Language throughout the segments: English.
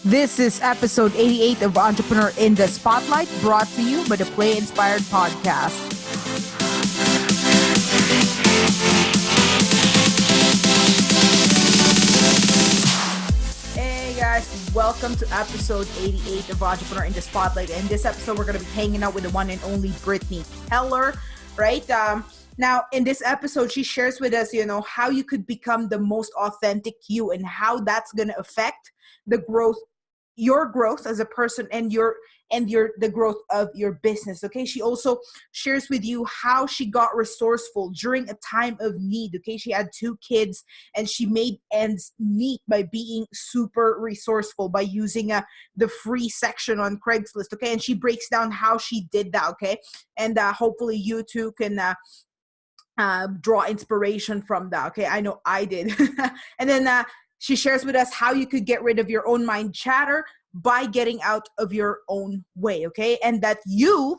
This is episode 88 of Entrepreneur in the Spotlight, brought to you by the Play Inspired Podcast. Hey guys, welcome to episode 88 of Entrepreneur in the Spotlight. In this episode, we're going to be hanging out with the one and only Brittany Keller, right? Now, in this episode, she shares with us, how you could become the most authentic you and how that's going to affect the growth, your growth as a person and the growth of your business. Okay. She also shares with you how she got resourceful during a time of need. Okay. She had 2 kids and she made ends meet by being super resourceful by using the free section on Craigslist. Okay. And she breaks down how she did that. Okay. And hopefully you too can draw inspiration from that. Okay. I know I did. And then she shares with us how you could get rid of your own mind chatter by getting out of your own way. Okay. And that you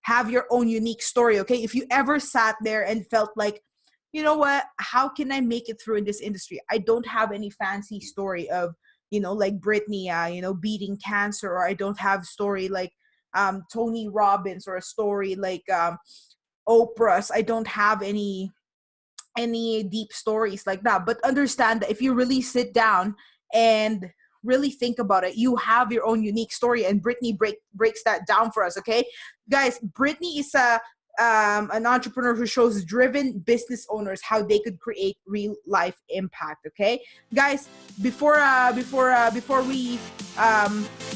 have your own unique story. Okay. If you ever sat there and felt like, you know what, how can I make it through in this industry? I don't have any fancy story of, like Brittany, beating cancer, or I don't have a story like Tony Robbins, or a story like Oprah's. I don't have any deep stories like that. But understand that if you really sit down and really think about it, you have your own unique story, and Brittany breaks that down for us. Okay, guys, Brittany is an entrepreneur who shows driven business owners how they could create real life impact. Okay, guys, before we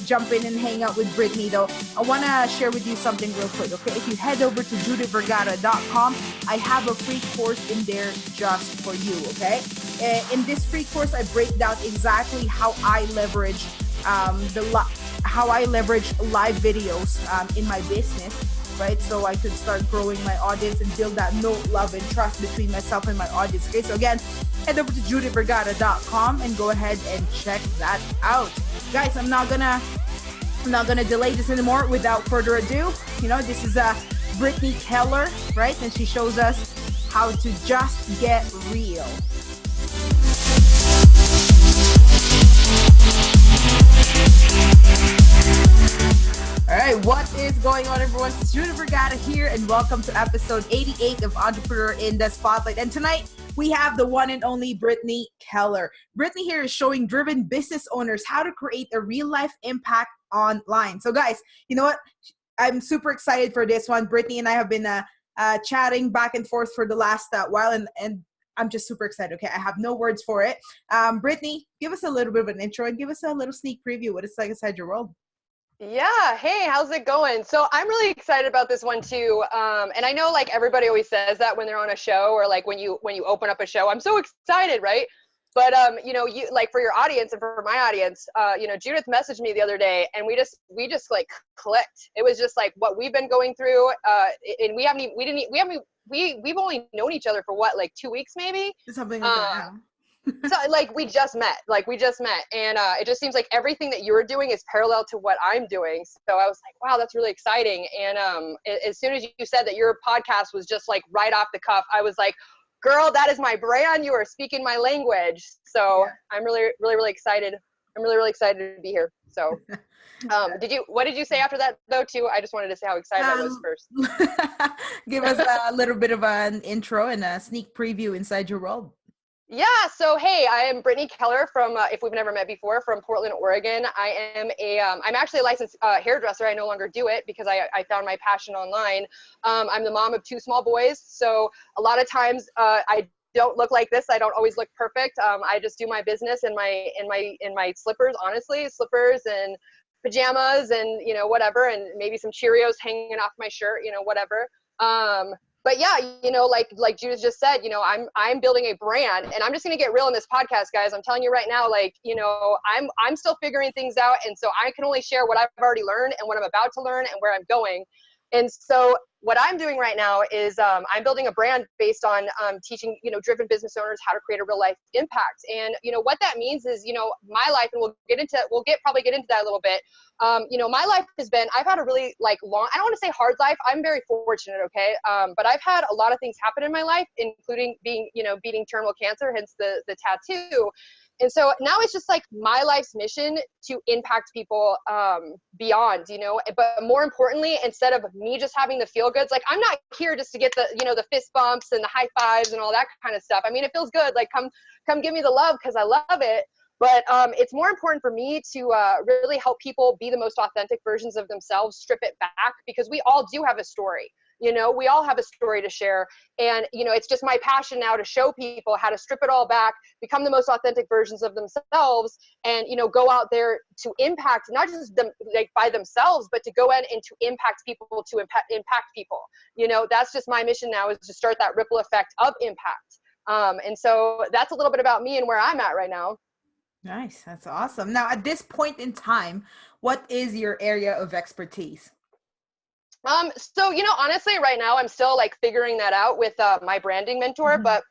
jump in and hang out with Brittany, though, I want to share with you something real quick. Okay, if you head over to judithvergara.com, I have a free course in there just for you. Okay, in this free course, I break down exactly how I leverage live videos in my business, right? So I could start growing my audience and build that know, love, and trust between myself and my audience. Okay, so again, head over to judithvergara.com and go ahead and check that out. Guys, I'm not gonna delay this anymore. Without further ado, this is Brittany Keller, right? And she shows us how to just get real. All right, what is going on, everyone? It's Judith Vergara here, and welcome to episode 88 of Entrepreneur in the Spotlight. And tonight, we have the one and only Brittany Keller. Brittany here is showing driven business owners how to create a real-life impact online. So, guys, you know what? I'm super excited for this one. Brittany and I have been chatting back and forth for the last while, and I'm just super excited. Okay, I have no words for it. Brittany, give us a little bit of an intro and give us a little sneak preview what it's like inside your world. Yeah. Hey, how's it going? So I'm really excited about this one too. And I know like everybody always says that when they're on a show, or like when you open up a show, I'm so excited, right? But you like, for your audience and for my audience, Judith messaged me the other day, and we just like clicked. It was just like what we've been going through, and we've only known each other for what, like 2 weeks maybe? Something like that. So like we just met, and it just seems like everything that you're doing is parallel to what I'm doing. So I was like, wow, that's really exciting. And as soon as you said that your podcast was just like right off the cuff, I was like, girl, that is my brand. You are speaking my language. So yeah. I'm really, really, really excited. I'm really, really excited to be here. So what did you say after that though too? I just wanted to say how excited I was first. Give us a little bit of an intro and a sneak preview inside your world. Yeah. So, hey, I am Brittany Keller from, if we've never met before, from Portland, Oregon. I'm actually a licensed hairdresser. I no longer do it because I found my passion online. I'm the mom of 2 small boys. So a lot of times I don't look like this. I don't always look perfect. I just do my business in my slippers, honestly, slippers and pajamas and, whatever, and maybe some Cheerios hanging off my shirt, whatever. But yeah, like Judith just said, I'm building a brand, and I'm just going to get real in this podcast, guys. I'm telling you right now, I'm still figuring things out. And so I can only share what I've already learned and what I'm about to learn and where I'm going. And so what I'm doing right now is I'm building a brand based on teaching, driven business owners how to create a real life impact. And, what that means is, my life, and we'll probably get into that a little bit. My life I've had a really long, I don't want to say hard life. I'm very fortunate. Okay. But I've had a lot of things happen in my life, including beating terminal cancer, hence the tattoo. And so now it's just like my life's mission to impact people beyond, you know, but more importantly, instead of me just having the feel goods, like I'm not here just to get the, you know, the fist bumps and the high fives and all that kind of stuff. I mean, it feels good. Like come give me the love because I love it. But it's more important for me to really help people be the most authentic versions of themselves, strip it back, because we all do have a story. You know, we all have a story to share. And, you know, it's just my passion now to show people how to strip it all back, become the most authentic versions of themselves, and, you know, go out there to impact, not just them like by themselves, but to go in and to impact people, to impact people. You know, that's just my mission now, is to start that ripple effect of impact. And so that's a little bit about me and where I'm at right now. Nice. That's awesome. Now, at this point in time, what is your area of expertise? So, you know, honestly, right now I'm still like figuring that out with my branding mentor, but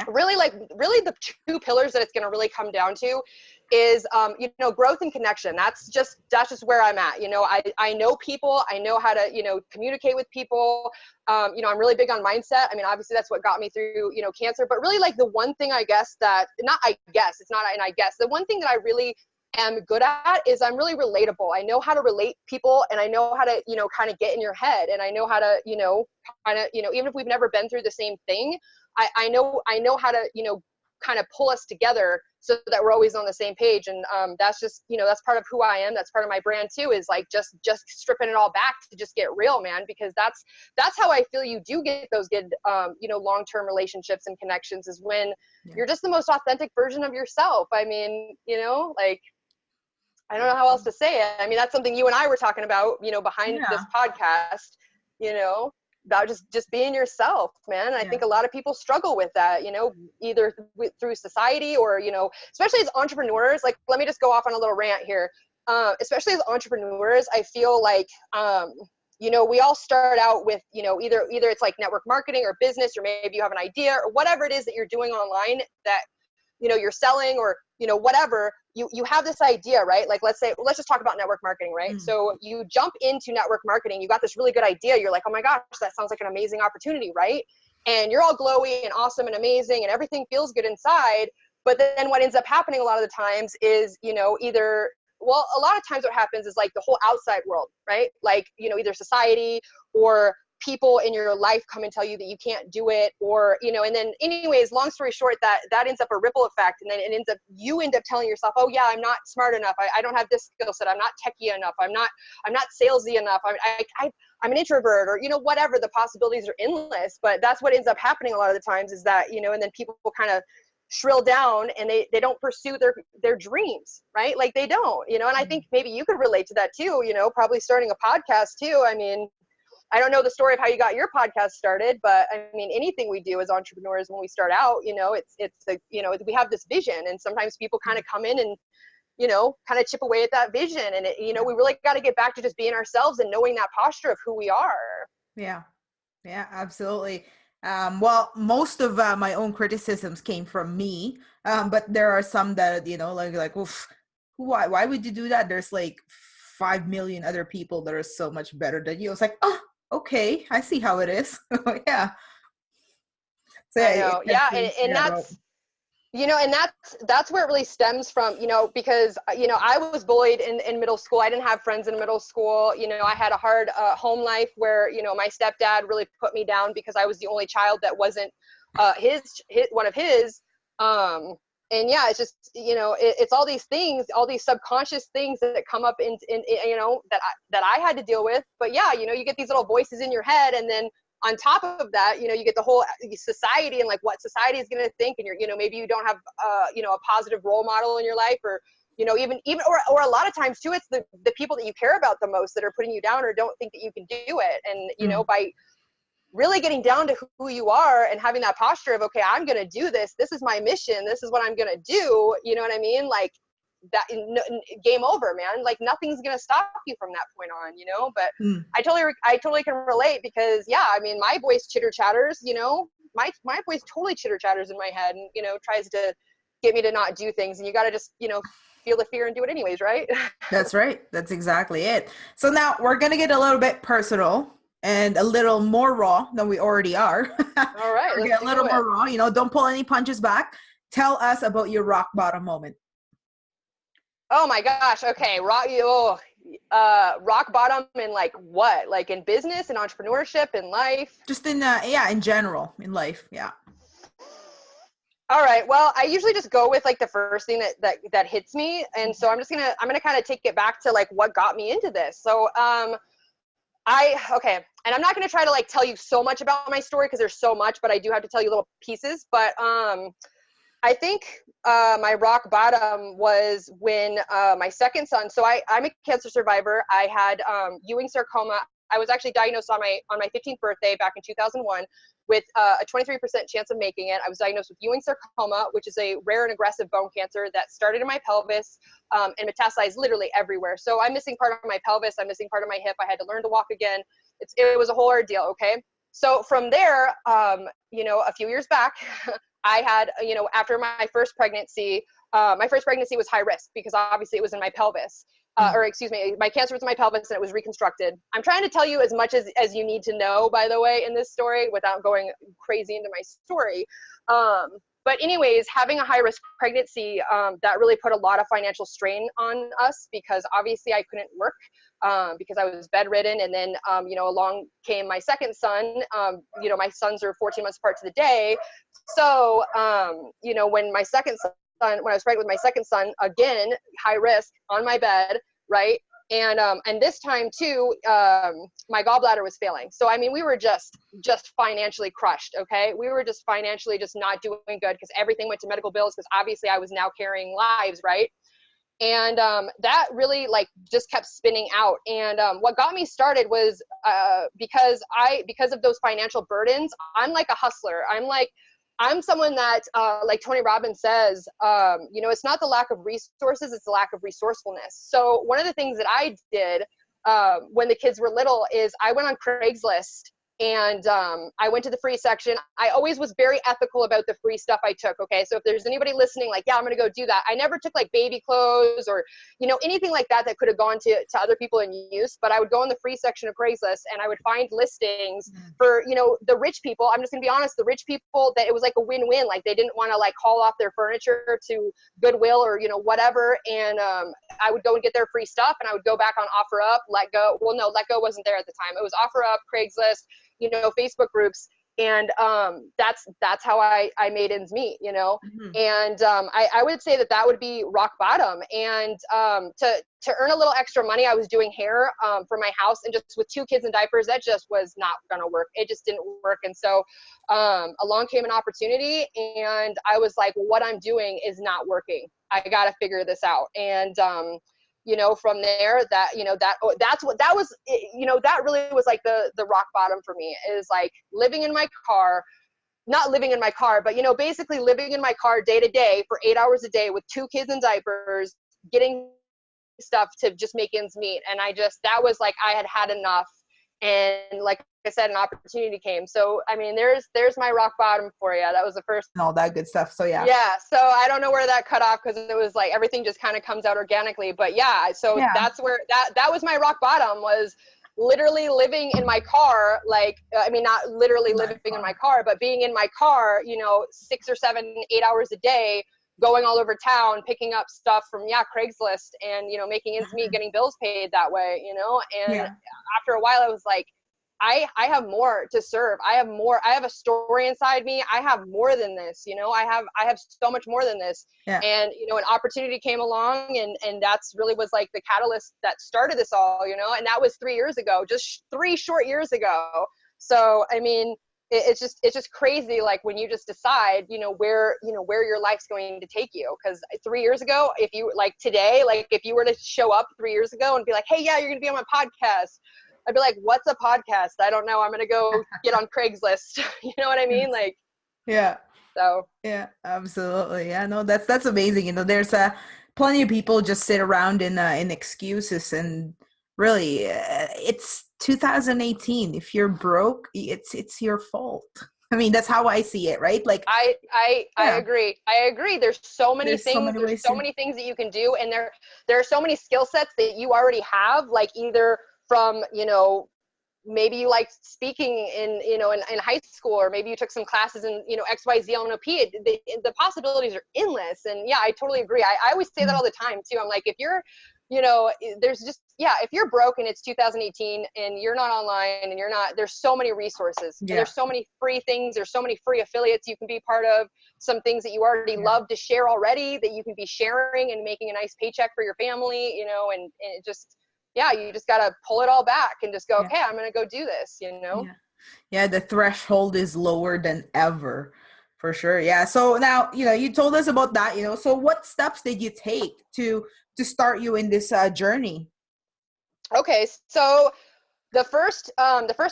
really the two pillars that it's going to really come down to is, you know, growth and connection. That's just where I'm at. You know, I know people, I know how to, you know, communicate with people. You know, I'm really big on mindset. I mean, obviously that's what got me through, you know, cancer, but really like the one thing the one thing that I really am good at is I'm really relatable. I know how to relate people, and I know how to, you know, kind of get in your head, and I know how to, you know, kind of, you know, even if we've never been through the same thing, I know how to, you know, kind of pull us together so that we're always on the same page. And that's just, you know, that's part of who I am. That's part of my brand too, is like just stripping it all back to just get real, man, because that's how I feel you do get those good, you know, long-term relationships and connections, is when you're just the most authentic version of yourself. I mean, you know, like, I don't know how else to say it. I mean, that's something you and I were talking about, you know, behind this podcast, you know, about just being yourself, man. And I think a lot of people struggle with that, you know, either through society or, you know, especially as entrepreneurs. Like, let me just go off on a little rant here. Especially as entrepreneurs, I feel like, you know, we all start out with, you know, either it's like network marketing or business, or maybe you have an idea or whatever it is that you're doing online that, you know, you're selling, or, you know, whatever, you have this idea, right? Like, let's just talk about network marketing, right? So you jump into network marketing, you got this really good idea. You're like, oh my gosh, that sounds like an amazing opportunity, right? And you're all glowy and awesome and amazing and everything feels good inside. But then what ends up happening a lot of the times is, you know, a lot of times what happens is like the whole outside world, right? Like, you know, either society or people in your life come and tell you that you can't do it, or, you know, and then anyways, long story short, that ends up a ripple effect. And then you end up telling yourself, oh yeah, I'm not smart enough. I don't have this skill set. I'm not techie enough. I'm not salesy enough. I'm an introvert, or, you know, whatever. The possibilities are endless, but that's what ends up happening a lot of the times, is that, you know, and then people kind of shrill down and they don't pursue their dreams, right? Like they don't, you know, and I think maybe you could relate to that too, you know, probably starting a podcast too. I mean, I don't know the story of how you got your podcast started, but I mean, anything we do as entrepreneurs when we start out, you know, it's the, you know, we have this vision, and sometimes people kind of come in and, you know, kind of chip away at that vision. And it, you know, we really got to get back to just being ourselves and knowing that posture of who we are. Yeah. Yeah, absolutely. Well, most of my own criticisms came from me, but there are some that, you know, like, oof, why would you do that? There's like 5 million other people that are so much better than you. It's like, oh, okay, I see how it is. Yeah. So, I know. Yeah. And that's, you know, and that's where it really stems from, you know, because, you know, I was bullied in middle school. I didn't have friends in middle school. You know, I had a hard home life where, you know, my stepdad really put me down because I was the only child that wasn't one of his. And yeah, it's just, you know, it's all these things, all these subconscious things that come up in you know, that I had to deal with. But yeah, you know, you get these little voices in your head, and then on top of that, you know, you get the whole society and like what society is going to think. And you're, you know, maybe you don't have, you know, a positive role model in your life, or, you know, even, or a lot of times too, it's the people that you care about the most that are putting you down or don't think that you can do it. And, you know, by really getting down to who you are and having that posture of, okay, I'm going to do this. This is my mission. This is what I'm going to do. You know what I mean? Like that, game over, man. Like nothing's going to stop you from that point on, you know, but I totally can relate, because yeah, I mean, my voice chitter chatters, you know, my voice totally chitter chatters in my head, and, you know, tries to get me to not do things. And you got to just, you know, feel the fear and do it anyways. Right. That's right. That's exactly it. So now we're going to get a little bit personal and a little more raw than we already are. All right. Let's get a little more raw, you know, don't pull any punches back. Tell us about your rock bottom moment. Oh my gosh. Okay. Rock bottom in like what? Like in business and entrepreneurship and life? Just in in general in life. Yeah. All right. Well, I usually just go with like the first thing that hits me. And so I'm gonna kind of take it back to like what got me into this. So okay. And I'm not gonna try to like tell you so much about my story because there's so much, but I do have to tell you little pieces. But I think my rock bottom was when my second son. So I'm a cancer survivor. I had Ewing sarcoma. I was actually diagnosed on my 15th birthday back in 2001 with a 23% chance of making it. I was diagnosed with Ewing sarcoma, which is a rare and aggressive bone cancer that started in my pelvis and metastasized literally everywhere. So I'm missing part of my pelvis. I'm missing part of my hip. I had to learn to walk again. It was a whole ordeal. Okay. So from there, a few years back, I had, after my first pregnancy was high risk because obviously it was in my pelvis. My cancer was in my pelvis and it was reconstructed. I'm trying to tell you as much as you need to know, by the way, in this story without going crazy into my story. But anyways, having a high risk pregnancy, that really put a lot of financial strain on us because obviously I couldn't work because I was bedridden. And then, along came my second son. My sons are 14 months apart to the day. So, when I was pregnant with my second son, again, high risk on my bed, right? And this time too, my gallbladder was failing. So, I mean, we were just financially crushed. Okay. We were just financially just not doing good because everything went to medical bills because obviously I was now carrying lives. Right. And that really like just kept spinning out. And what got me started was because of those financial burdens, I'm like a hustler. I'm someone that, like Tony Robbins says, it's not the lack of resources, it's the lack of resourcefulness. So one of the things that I did when the kids were little is I went on Craigslist and I went to the free section. I always was very ethical about the free stuff I took. Okay. So if there's anybody listening, like, yeah, I'm going to go do that. I never took like baby clothes or, anything like that could have gone to other people in use, but I would go in the free section of Craigslist and I would find listings for, the rich people. I'm just gonna be honest, the rich people that it was like a win-win. Like they didn't want to like haul off their furniture to Goodwill or, whatever. And I would go and get their free stuff and I would go back on OfferUp, Let Go. Well, no, Let Go wasn't there at the time. It was OfferUp, Craigslist, Facebook groups. And that's how I made ends meet, and I would say that would be rock bottom. And to earn a little extra money, I was doing hair for my house, and just with 2 kids in diapers, that just was not gonna work. It just didn't work. And so along came an opportunity, and I was like, well, what I'm doing is not working. I gotta figure this out. And from there, that really was like the rock bottom for me, is like living in my car, not living in my car, but basically living in my car day to day for 8 hours a day with 2 kids in diapers, getting stuff to just make ends meet. And that was like, I had enough. And like I said, an opportunity came. So, I mean, there's my rock bottom for you. That was the first. And all that good stuff. So yeah. Yeah. So I don't know where that cut off because it was like everything just kind of comes out organically. But yeah, so that's where that was my rock bottom, was literally living in my car. Like, I mean, not literally living in my car, but being in my car, 6 or 7, 8 hours a day, going all over town, picking up stuff from Craigslist and, making ends meet, getting bills paid that way, and after a while I was like, I have more to serve. I have a story inside me. I have more than this, I have so much more than this. Yeah. And, an opportunity came along and that's really was like the catalyst that started this all, and that was 3 years ago, just 3 short years ago. So, I mean, it's just crazy. Like when you just decide, where your life's going to take you. Cause 3 years ago, if you like today, like if you were to show up 3 years ago and be like, hey, yeah, you're going to be on my podcast. I'd be like, what's a podcast? I don't know. I'm going to go get on Craigslist. You know what I mean? Like, yeah. So. Yeah, absolutely. Yeah, no, that's amazing. There's plenty of people just sit around in excuses, and really it's 2018. If you're broke, it's your fault. I mean, that's how I see it, right? Like I agree. I agree. There's so many things. There's so many things that you can do, and there are so many skill sets that you already have, like either from maybe you liked speaking in, you know, in high school, or maybe you took some classes in, you know, XYZ LNP. The possibilities are endless. And yeah, I totally agree. I always say that all the time too. I'm like, if you're, you know, there's just, yeah, if you're broke and it's 2018 and you're not online and there's so many resources. And there's so many free things. There's so many free affiliates you can be part of, some things that you already love to share already that you can be sharing and making a nice paycheck for your family, you know, and it just, yeah, you just got to pull it all back and just go, okay, I'm going to go do this, you know? Yeah, the threshold is lower than ever, for sure. Yeah. So now, you know, you told us about that, you know, so what steps did you take to start you in this journey? Okay. So the first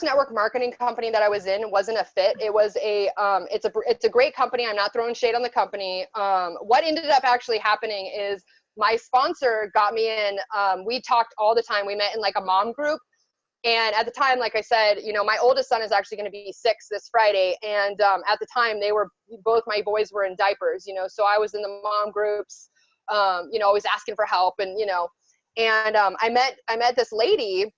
network marketing company that I was in wasn't a fit. It was it's a great company. I'm not throwing shade on the company. What ended up actually happening is my sponsor got me in. We talked all the time. We met in like a mom group. And at the time, like I said, you know, my oldest son is actually going to be 6 this Friday. And at the time, both my boys were in diapers, you know, so I was in the mom groups, you know, always asking for help. And, you know, and I met this lady,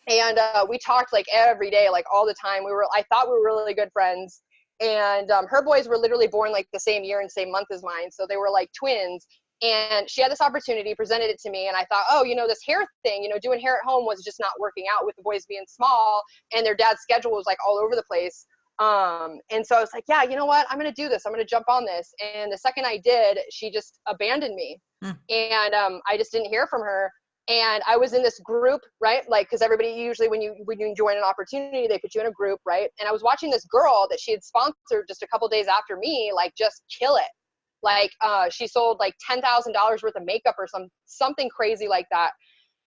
and we talked like every day, like all the time. I thought we were really good friends. And her boys were literally born like the same year and same month as mine. So they were like twins. And she had this opportunity, presented it to me, and I thought, oh, you know, this hair thing, you know, doing hair at home was just not working out with the boys being small, and their dad's schedule was like all over the place. And so I was like, yeah, you know what, I'm going to do this. I'm going to jump on this. And the second I did, she just abandoned me. And I just didn't hear from her. And I was in this group, right? Like, because everybody usually when you join an opportunity, they put you in a group, right? And I was watching this girl that she had sponsored just a couple days after me, like just kill it. Like she sold like $10,000 worth of makeup or something crazy like that.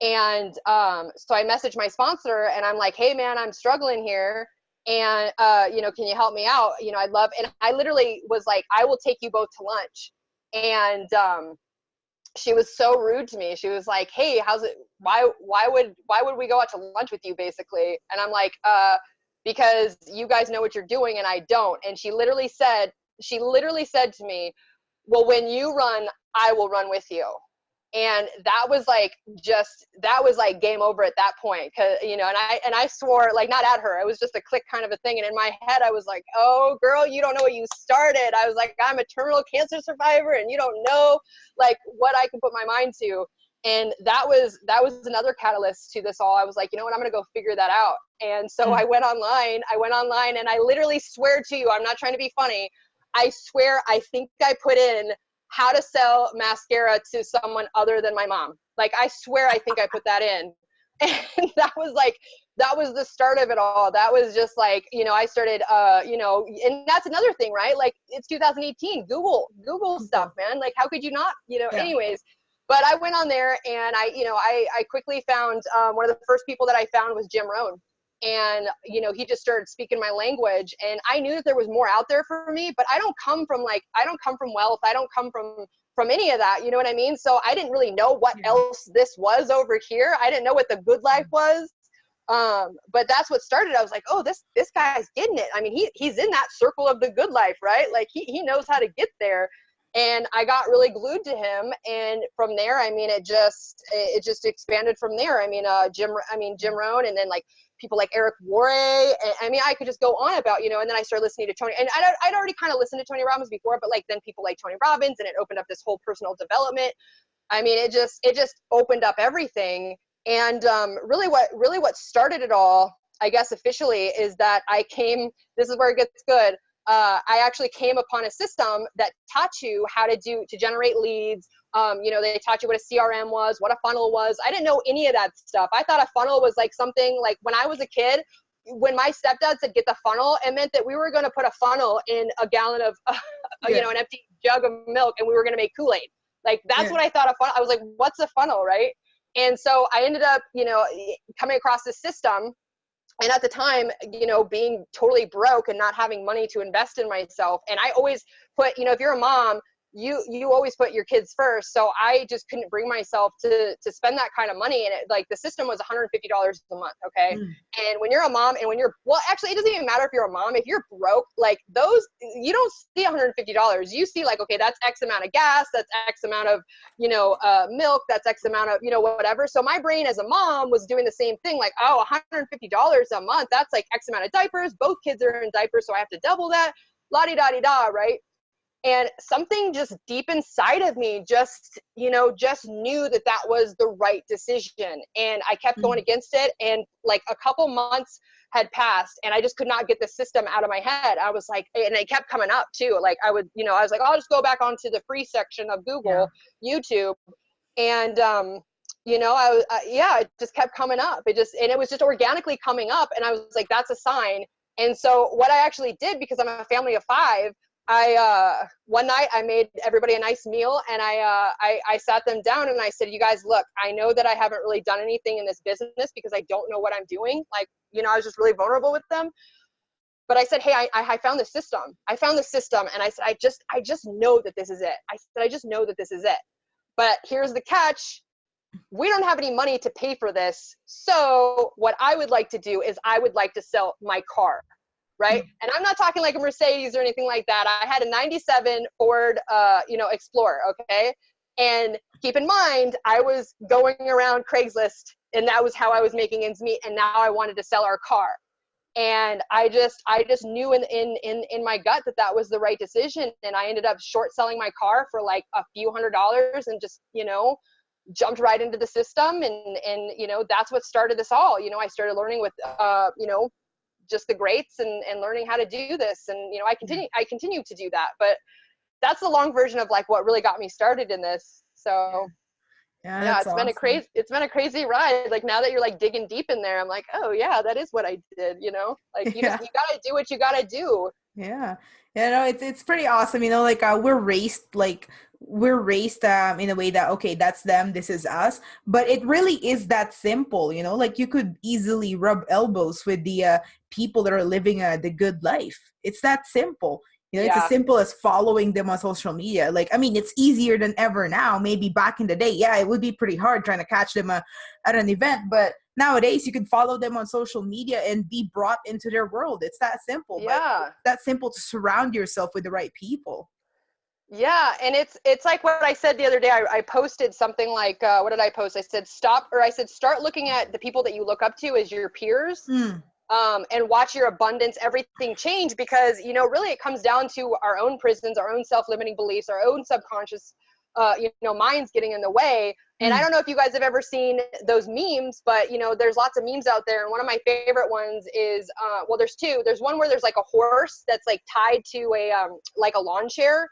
And so I messaged my sponsor and I'm like, hey man, I'm struggling here. And you know, can you help me out? You know, and I literally was like, I will take you both to lunch. And she was so rude to me. She was like, hey, why would we go out to lunch with you, basically? And I'm like, because you guys know what you're doing and I don't. And she literally said to me, well, when you run, I will run with you. And that was like game over at that point. Cause you know, and I swore, like, not at her, it was just a click kind of a thing. And in my head, I was like, oh girl, you don't know what you started. I was like, I'm a terminal cancer survivor and you don't know like what I can put my mind to. And that was another catalyst to this all. I was like, you know what, I'm going to go figure that out. And so I went online and I literally swear to you, I'm not trying to be funny. I swear, I think I put in how to sell mascara to someone other than my mom. Like, I swear, I think I put that in. And that was the start of it all. That was just like, you know, I started, you know, and that's another thing, right? Like, it's 2018, Google stuff, man. Like, how could you not, you know, anyways. But I went on there and I quickly found, one of the first people that I found was Jim Rohn. And, you know, he just started speaking my language, and I knew that there was more out there for me, but I don't come from wealth. I don't come from any of that. You know what I mean? So I didn't really know what else this was over here. I didn't know what the good life was. But that's what started. I was like, oh, this guy's getting it. I mean, he's in that circle of the good life, right? Like he knows how to get there. And I got really glued to him. And from there, I mean, it just expanded from there. I mean, Jim Rohn, and then like people like Eric Worre. I mean, I could just go on about, you know, and then I started listening to Tony, and I'd already kind of listened to Tony Robbins before, but like then people like Tony Robbins, and it opened up this whole personal development. I mean, it just opened up everything. And really what started it all, I guess officially, is that this is where it gets good. I actually came upon a system that taught you how to generate leads. You know, they taught you what a CRM was, what a funnel was. I didn't know any of that stuff. I thought a funnel was like something like when I was a kid, when my stepdad said get the funnel, it meant that we were going to put a funnel in a gallon of, you know, an empty jug of milk, and we were going to make Kool-Aid. Like, that's what I thought a funnel. I was like, what's a funnel, right? And so I ended up, you know, coming across this system. And at the time, you know, being totally broke and not having money to invest in myself. And I always put, you know, if you're a mom, you always put your kids first. So I just couldn't bring myself to spend that kind of money. And like the system was $150 a month. Okay. And when you're a mom and well, actually it doesn't even matter if you're a mom, if you're broke, like those, you don't see $150. You see like, okay, that's X amount of gas. That's X amount of, milk. That's X amount of, whatever. So my brain as a mom was doing the same thing. Like, oh, $150 a month. That's like X amount of diapers. Both kids are in diapers. So I have to double that. La-di-da-di-da. Right. And something just deep inside of me just knew that was the right decision. And I kept going against it. And like a couple months had passed and I just could not get the system out of my head. I was like, and it kept coming up too. Like I would, I was like, I'll just go back onto the free section of Google, YouTube. And, it just kept coming up. And it was just organically coming up. And I was like, that's a sign. And so what I actually did, because I'm a family of 5, one night I made everybody a nice meal and I sat them down and I said, you guys, look, I know that I haven't really done anything in this business because I don't know what I'm doing. Like, I was just really vulnerable with them. But I said, hey, I found the system. I found the system. And I said, I just know that this is it. I said, I just know that this is it. But here's the catch. We don't have any money to pay for this. So what I would like to do is I would like to sell my car. Right. And I'm not talking like a Mercedes or anything like that. I had a 97 Ford, Explorer. Okay. And keep in mind, I was going around Craigslist and that was how I was making ends meet. And now I wanted to sell our car. And I just knew in my gut that was the right decision. And I ended up short selling my car for like a few $100s and just, jumped right into the system. And that's what started this all. I started learning with, just the greats and learning how to do this. And, I continue to do that, but that's the long version of like what really got me started in this. So it's awesome. It's been a crazy ride. Like now that you're like digging deep in there, I'm like, oh yeah, that is what I did, like you gotta do what you gotta do. Yeah. It's pretty awesome. Like we're raised in a way that, okay, that's them, this is us, but it really is that simple. Like you could easily rub elbows with the people that are living the good life. It's that simple. It's as simple as following them on social media. Like, I mean, it's easier than ever now. Maybe back in the day, it would be pretty hard trying to catch them at an event, but nowadays you can follow them on social media and be brought into their world. It's that simple. Yeah. But that simple to surround yourself with the right people. Yeah. And it's like what I said the other day. I posted something like, what did I post? I said, start looking at the people that you look up to as your peers. And watch your abundance, everything change, because, really it comes down to our own prisons, our own self-limiting beliefs, our own subconscious, minds getting in the way. And I don't know if you guys have ever seen those memes, but, there's lots of memes out there. And one of my favorite ones is, there's 2. There's one where there's like a horse that's like tied to a lawn chair.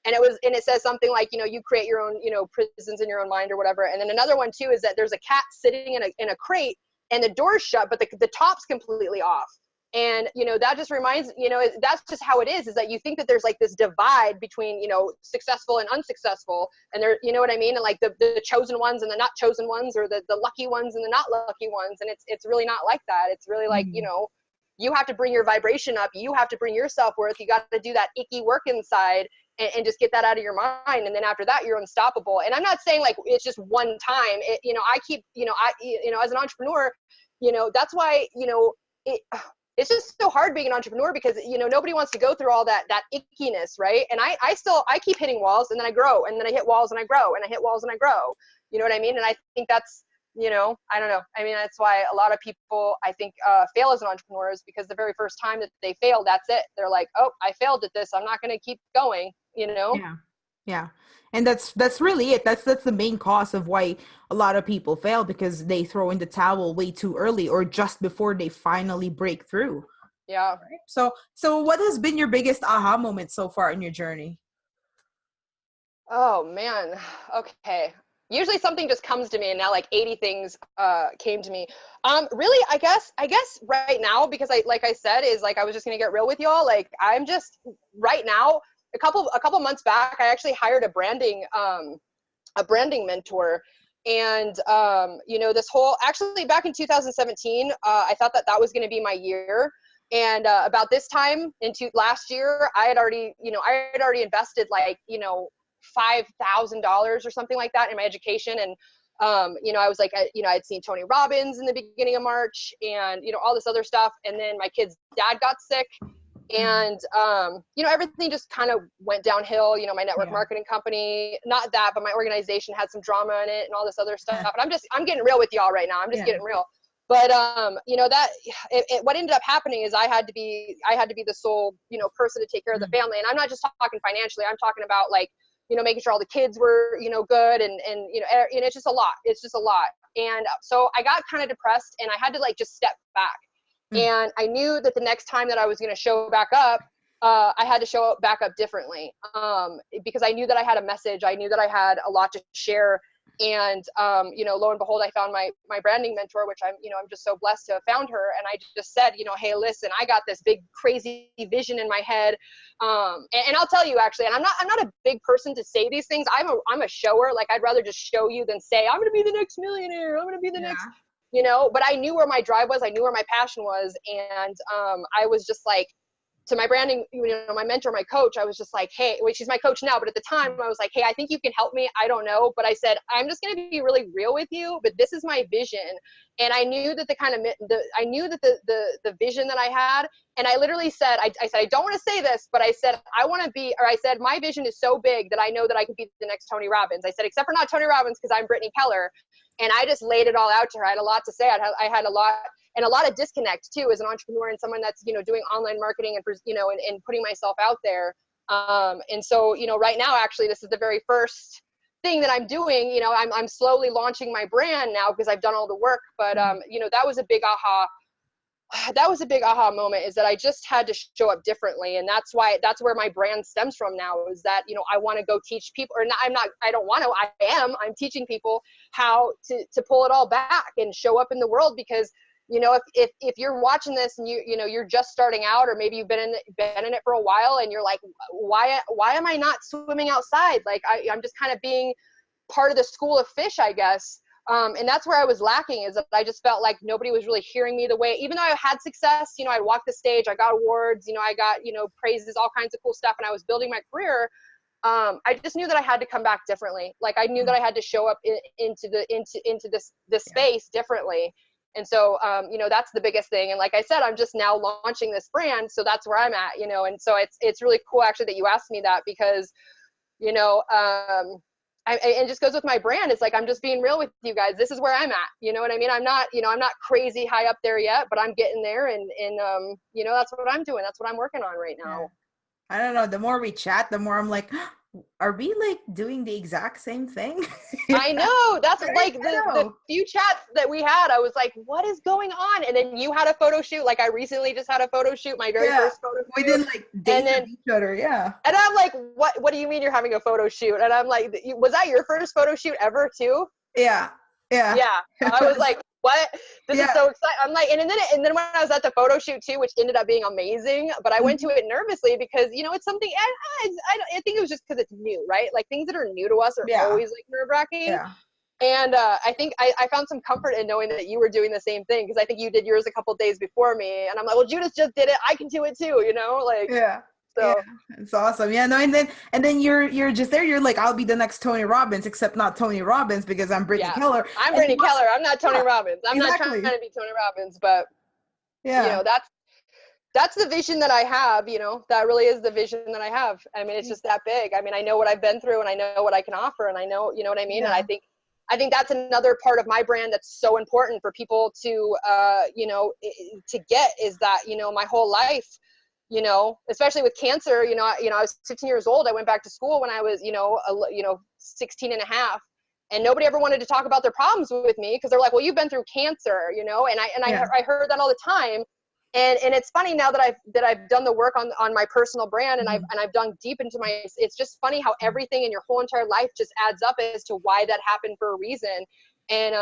And it says something like, you create your own, prisons in your own mind or whatever. And then another one too, is that there's a cat sitting in a crate and the door's shut, but the top's completely off. And, that just reminds, that's just how it is that you think that there's like this divide between, successful and unsuccessful. And there, you know what I mean? And like the chosen ones and the not chosen ones, or the lucky ones and the not lucky ones. And it's really not like that. It's really like, you have to bring your vibration up. You have to bring your self-worth. You got to do that icky work inside and just get that out of your mind. And then after that, you're unstoppable. And I'm not saying like it's just one time. I keep, as an entrepreneur, that's why, it's just so hard being an entrepreneur because, nobody wants to go through all that ickiness, right? And I keep hitting walls, and then I grow, and then I hit walls and I grow, and I hit walls and I grow. You know what I mean? And I think that's, I don't know. I mean, that's why a lot of people, I think, fail as an entrepreneur, is because the very first time that they fail, that's it. They're like, oh, I failed at this. I'm not going to keep going, Yeah. And that's really it. That's the main cause of why a lot of people fail, because they throw in the towel way too early or just before they finally break through. Yeah. Right? So what has been your biggest aha moment so far in your journey? Oh man. Okay. Usually something just comes to me, and now like 80 things came to me. Really, I guess right now, because like I said, is like I was just gonna get real with y'all. Like I'm just right now. A couple months back, I actually hired a branding mentor, and this whole, actually back in 2017, I thought that was going to be my year. And about this time into last year, I had already invested like $5,000 or something like that in my education. And, I was like, I'd seen Tony Robbins in the beginning of March and, all this other stuff. And then my kid's dad got sick. And, everything just kind of went downhill, my network marketing company, not that, but my organization had some drama in it and all this other stuff. And I'm getting real with y'all right now. I'm just getting real. But, what ended up happening is I had to be the sole, person to take care of the family. And I'm not just talking financially. I'm talking about like, making sure all the kids were, good and it's just a lot. It's just a lot. And so I got kind of depressed and I had to like just step back. And I knew that the next time that I was going to show back up, I had to show back up differently because I knew that I had a message. I knew that I had a lot to share. And, lo and behold, I found my branding mentor, which I'm just so blessed to have found her. And I just said, hey, listen, I got this big, crazy vision in my head. And I'll tell you actually, and I'm not a big person to say these things. I'm a shower. Like I'd rather just show you than say, I'm going to be the next millionaire. I'm going to be the next, but I knew where my drive was. I knew where my passion was. And, I was just like, to my branding, my mentor, my coach, I was just like, hey, she's my coach now, but at the time I was like, hey, I think you can help me. I don't know. But I said, I'm just going to be really real with you, but this is my vision. And I knew that the vision that I had, and I literally said, I said, I don't want to say this, but I said, I said, my vision is so big that I know that I can be the next Tony Robbins. I said, except for not Tony Robbins, because I'm Brittany Keller. And I just laid it all out to her. I had a lot to say. I had a lot, and a lot of disconnect too, as an entrepreneur and someone that's, doing online marketing and, and putting myself out there. And so, right now, actually, this is the very first thing that I'm doing. I'm slowly launching my brand now because I've done all the work, but, that was a big aha. That was a big aha moment, is that I just had to show up differently. And that's where my brand stems from now, is that, I want to go teach people, or not, I'm teaching people how to pull it all back and show up in the world. Because, if you're watching this and you're just starting out, or maybe you've been in it for a while and you're like, why am I not swimming outside? Like I'm just kind of being part of the school of fish, I guess. And that's where I was lacking, is that I just felt like nobody was really hearing me the way, even though I had success, I walked the stage, I got awards, I got, praises, all kinds of cool stuff. And I was building my career. I just knew that I had to come back differently. Like I knew that I had to show up into this space differently. And so, that's the biggest thing. And like I said, I'm just now launching this brand. So that's where I'm at, and so it's really cool actually that you asked me that, because, it just goes with my brand. It's like, I'm just being real with you guys. This is where I'm at. You know what I mean? I'm not crazy high up there yet, but I'm getting there. And that's what I'm doing. That's what I'm working on right now. I don't know. The more we chat, the more I'm like, are we like doing the exact same thing? I know. That's right? Like the few chats that we had, I was like, what is going on? And then you had a photo shoot. Like I recently just had a photo shoot, my very first photo shoot. We did like days of each other. Yeah. And I'm like, what do you mean you're having a photo shoot? And I'm like, was that your first photo shoot ever too? Yeah. Yeah. Yeah. I was like, what? This is so exciting. I'm like, and then when I was at the photo shoot too, which ended up being amazing, but I went to it nervously because, it's something, I think it was just because it's new, right? Like things that are new to us are always like nerve-wracking. Yeah. And I think I found some comfort in knowing that you were doing the same thing, because I think you did yours a couple days before me. And I'm like, well, Judith just did it. I can do it too, like. Yeah. So it's awesome. Yeah, no, and then you're just there. You're like, I'll be the next Tony Robbins, except not Tony Robbins, because I'm Brittany Keller. I'm Brittany Keller. I'm not Tony Robbins. I'm not trying to be Tony Robbins, but that's the vision that I have. That really is the vision that I have. I mean, it's just that big. I mean, I know what I've been through, and I know what I can offer, and I know, you know what I mean. Yeah. And I think that's another part of my brand that's so important for people to to get, is that my whole life. Especially with cancer, I was 15 years old. I went back to school when I was, 16 and a half, and nobody ever wanted to talk about their problems with me, because they're like, well, you've been through cancer, and I heard that all the time. And it's funny now that I've done the work on my personal brand, and I've dug deep into it's just funny how everything in your whole entire life just adds up as to why that happened for a reason. And,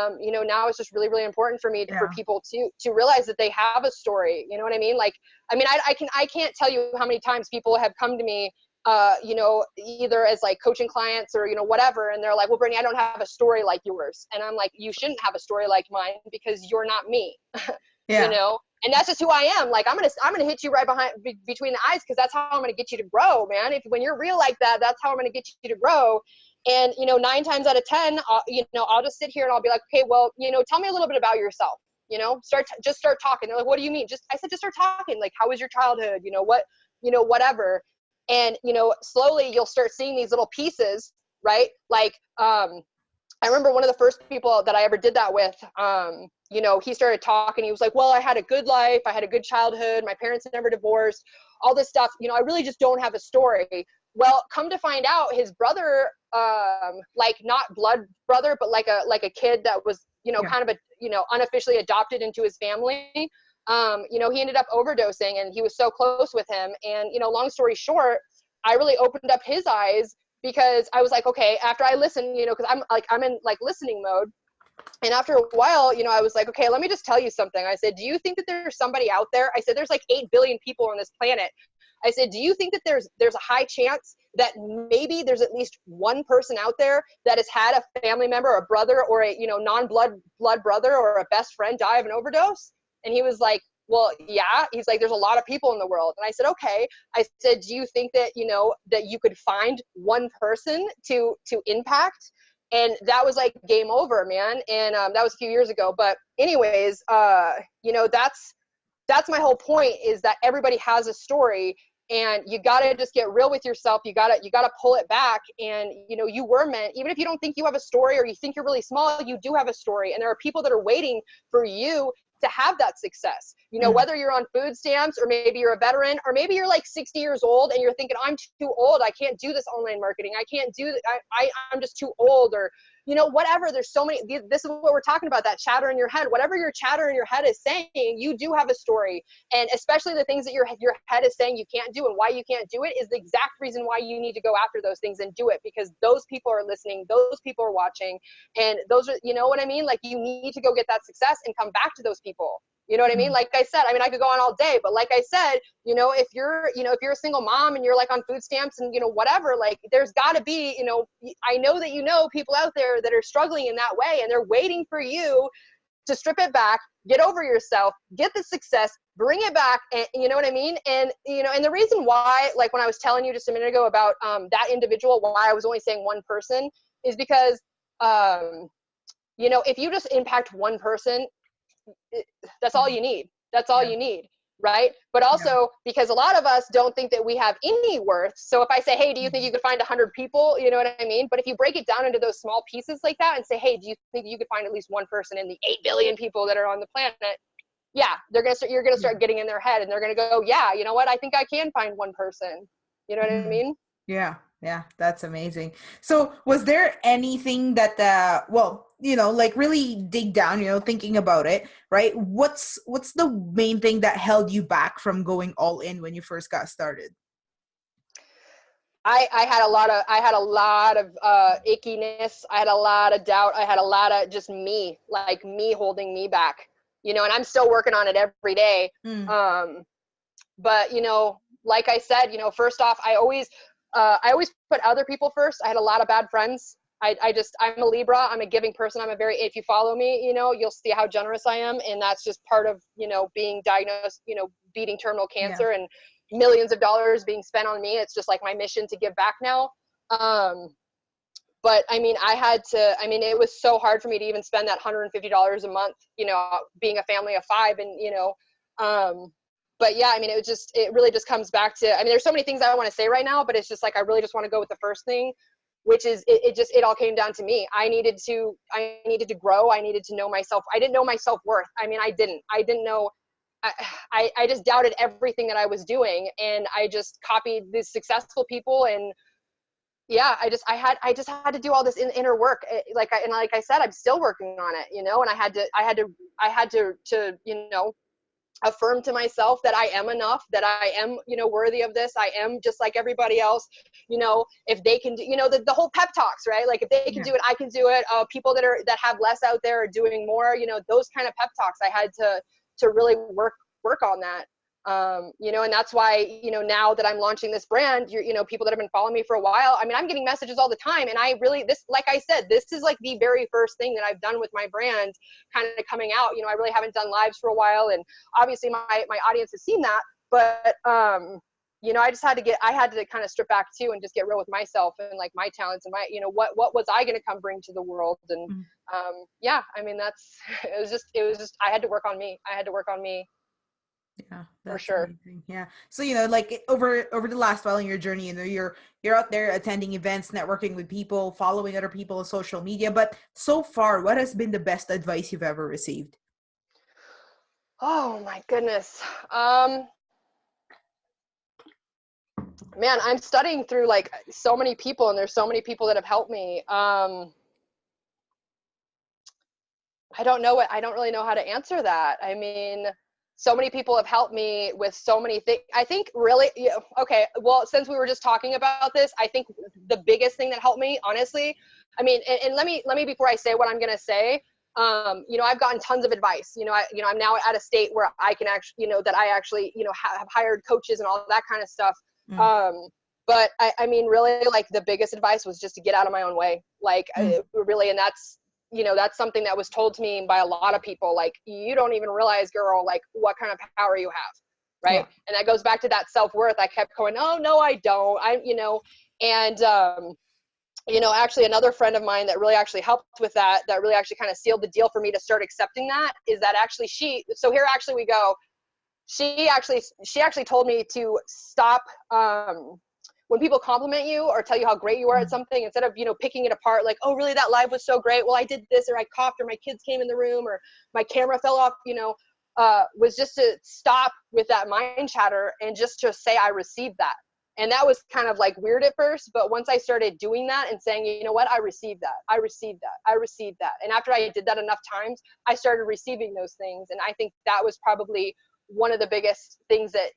now it's just really, really important for me for people to realize that they have a story. You know what I mean? Like, I can't tell you how many times people have come to me, either as like coaching clients or, whatever. And they're like, well, Brittany, I don't have a story like yours. And I'm like, you shouldn't have a story like mine, because you're not me. Yeah. And that's just who I am. Like, I'm gonna hit you right between the eyes, because that's how I'm gonna get you to grow, man. When you're real like that, that's how I'm gonna get you to grow. And 9 times out of 10, I'll just sit here and I'll be like, okay, well, tell me a little bit about yourself. Just start talking. They're like, what do you mean? I said, just start talking. Like, how was your childhood? Whatever. And slowly you'll start seeing these little pieces, right? Like, I remember one of the first people that I ever did that with, he started talking. He was like, well, I had a good life. I had a good childhood. My parents never divorced, all this stuff. I really just don't have a story. Well, come to find out, his brother, like not blood brother, but like a kid that was, kind of unofficially adopted into his family. He ended up overdosing, and he was so close with him. And, long story short, I really opened up his eyes, because I was like, okay, after I listen, because I'm in like listening mode. And after a while, I was like, okay, let me just tell you something. I said, do you think that there's somebody out there? I said, there's like 8 billion people on this planet. I said, do you think that there's a high chance that maybe there's at least one person out there that has had a family member, or a brother, or a, non-blood brother, or a best friend die of an overdose? And he was like, well, yeah. He's like, there's a lot of people in the world. And I said, okay. I said, do you think that, that you could find one person to impact? And that was like game over, man. And that was a few years ago. But anyways, that's my whole point, is that everybody has a story, and you gotta just get real with yourself. You gotta pull it back. And you were meant, even if you don't think you have a story, or you think you're really small, you do have a story. And there are people that are waiting for you to have that success. Whether you're on food stamps, or maybe you're a veteran, or maybe you're like 60 years old and you're thinking, I'm too old, I can't do this online marketing, I can't do that, I'm just too old, or whatever. There's so many, this is what we're talking about, that chatter in your head. Whatever your chatter in your head is saying, you do have a story. And especially the things that your head is saying you can't do, and why you can't do it, is the exact reason why you need to go after those things and do it, because those people are listening, those people are watching, and those are, what I mean? Like, you need to go get that success and come back to those people. You know what I mean? Like I said, I could go on all day, but like I said, if you're a single mom and you're like on food stamps and, whatever, like, there's gotta be, I know that, people out there that are struggling in that way, and they're waiting for you to strip it back, get over yourself, get the success, bring it back. And you know what I mean? And, and the reason why, like when I was telling you just a minute ago about that individual, why I was only saying one person, is because, if you just impact one person, that's all you need. That's all you need. Right. But also because a lot of us don't think that we have any worth. So if I say, hey, do you think you could find 100 people? You know what I mean? But if you break it down into those small pieces like that and say, hey, do you think you could find at least one person in the 8 billion people that are on the planet? Yeah, you're going to start getting in their head, and they're going to go, yeah, you know what? I think I can find one person. You know what I mean? Yeah. Yeah. That's amazing. So was there anything that, like really dig down, thinking about it, right? What's the main thing that held you back from going all in when you first got started? I had a lot of ickiness. I had a lot of doubt. I had a lot of just me holding me back, and I'm still working on it every day. But, like I said, first off, I always put other people first. I had a lot of bad friends. I'm a Libra. I'm a giving person. if you follow me, you'll see how generous I am. And that's just part of, being diagnosed, beating terminal cancer and millions of dollars being spent on me. It's just like my mission to give back now. But it was so hard for me to even spend that $150 a month, being a family of 5 and, but yeah, it really just comes back to, there's so many things I want to say right now, but it's just like, I really just want to go with the first thing, which is it all came down to me. I needed to grow. I needed to know myself. I didn't know my self-worth. I didn't know, I just doubted everything that I was doing, and I just copied these successful people. And yeah, I just had to do all this inner work. Like I said, I'm still working on it, and I had to affirm to myself that I am enough, that I am, worthy of this. I am just like everybody else. If they can do, the whole pep talks, right? Like, if they can do it, I can do it. People that have less out there are doing more, those kind of pep talks. I had to really work on that. And that's why, now that I'm launching this brand, people that have been following me for a while, I mean, I'm getting messages all the time, and like I said, this is like the very first thing that I've done with my brand kind of coming out. I really haven't done lives for a while, and obviously my audience has seen that, but, I had to kind of strip back too and just get real with myself and like my talents and my, what was I going to come bring to the world? And, I mean, it was just, I had to work on me. Yeah, for that's sure. amazing. Yeah. So, like over the last while in your journey, you're out there attending events, networking with people, following other people on social media. But so far, what has been the best advice you've ever received? Oh my goodness. Man, I'm studying through like so many people, and there's so many people that have helped me. I don't really know how to answer that. I mean, so many people have helped me with so many things. I think really, okay, well, since we were just talking about this, I think the biggest thing that helped me, honestly, I mean, and let me, before I say what I'm going to say, I've gotten tons of advice. I'm now at a state where I can actually, that I actually, have hired coaches and all that kind of stuff. But I mean, really, like the biggest advice was just to get out of my own way. Like really, and that's something that was told to me by a lot of people. Like, you don't even realize, girl, like what kind of power you have. Right. Yeah. And that goes back to that self-worth. I kept going, oh no, I don't. Actually another friend of mine that really actually helped with that really actually kind of sealed the deal for me to start accepting that, is that actually so here actually we go. She actually told me to stop, when people compliment you or tell you how great you are at something, instead of, picking it apart, like, oh, really, that live was so great. Well, I did this, or I coughed, or my kids came in the room, or my camera fell off, was just to stop with that mind chatter and just to say, I received that. And that was kind of like weird at first, but once I started doing that and saying, you know what, I received that. I received that. I received that. And after I did that enough times, I started receiving those things. And I think that was probably one of the biggest things that,